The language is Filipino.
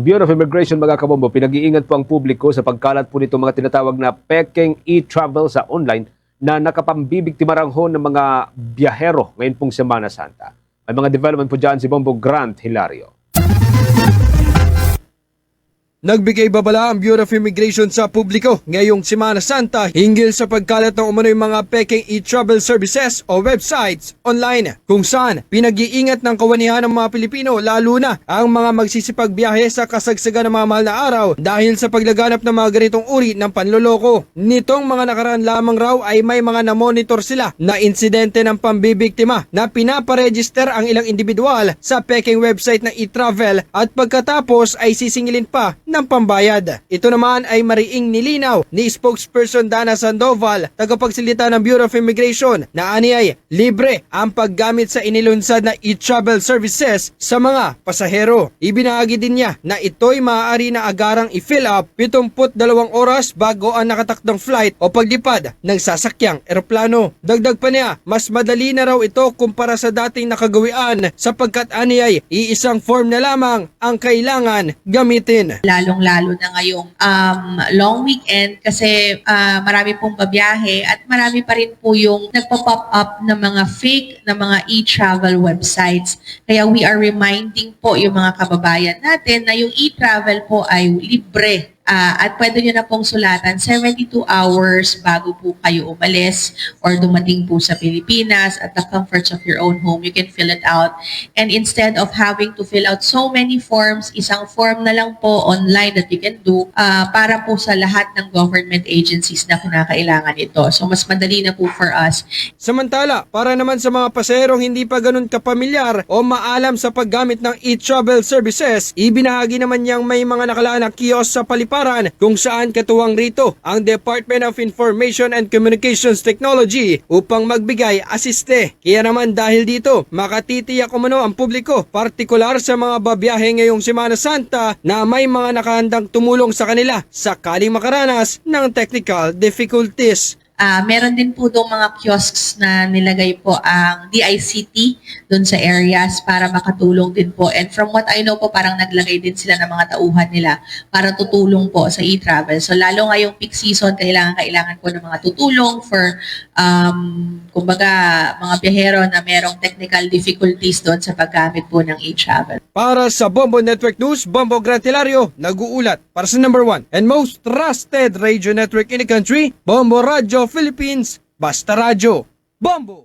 Bureau of Immigration, mga kabombo, pinag-iingat po ang publiko sa pagkalat po nito mga tinatawag na peking e-travel sa online na nakapambibiktima raw ho ng mga biyahero ngayon pong Semana Santa. May mga development po dyan si Bombo Grant Hilario. Nagbigay babala ang Bureau of Immigration sa publiko ngayong Semana Santa hinggil sa pagkalat ng umano'y mga peking e-travel services o websites online kung saan pinag-iingat ng kawanihan ng mga Pilipino lalo na ang mga magsisipagbiyahe sa kasagsagan ng mga mahal na araw dahil sa paglaganap ng mga ganitong uri ng panloloko. Nitong mga nakaraan lamang raw ay may mga namonitor sila na insidente ng pambibiktima na pinaparegister ang ilang individual sa peking website ng e-travel at pagkatapos ay sisingilin pa ng pambayad. Ito naman ay mariing nilinaw ni spokesperson Dana Sandoval, tagapagsalita ng Bureau of Immigration, na aniyay libre ang paggamit sa inilunsad na e-travel services sa mga pasahero. Ibinahagi din niya na ito'y maaari na agarang i-fill up 72 oras bago ang nakatakdang flight o paglipad ng sasakyang eroplano. Dagdag pa niya, mas madali na raw ito kumpara sa dating nakagawian sapagkat aniyay iisang form na lamang ang kailangan gamitin. Lalong-lalo na ngayong long weekend kasi marami pong babiyahe at marami pa rin po yung nagpa-pop up na mga fake na mga e-travel websites. Kaya we are reminding po yung mga kababayan natin na yung e-travel po ay libre. At pwede nyo na pong sulatan 72 hours bago po kayo umalis or dumating po sa Pilipinas at the comforts of your own home. You can fill it out. And instead of having to fill out so many forms, isang form na lang po online that you can do para po sa lahat ng government agencies na kinakailangan ito. So mas madali na po for us. Samantala, para naman sa mga paserong hindi pa ganun kapamilyar o maalam sa paggamit ng e-travel services, ibinahagi naman niyang may mga nakalaan na kiosk sa paliparan kung saan katuwang rito ang Department of Information and Communications Technology upang magbigay asiste. Kaya naman dahil dito, makatitiyak umano ang publiko, partikular sa mga babiyahe ngayong Semana Santa na may mga nakahandang tumulong sa kanila sakaling makaranas ng technical difficulties. Meron din po doon mga kiosks na nilagay po ang DICT doon sa areas para makatulong din po. And from what I know po, parang naglagay din sila ng mga tauhan nila para tutulong po sa e-travel. So lalo ngayong peak season, kailangan po ng mga tutulong for kumbaga mga biyahero na merong technical difficulties doon sa paggamit po ng e-travel. Para sa Bombo Network News, Bombo Grant Hilario, nag-uulat para sa number 1 and most trusted radio network in the country, Bombo Radio Philippines, Basta Radyo, Bombo!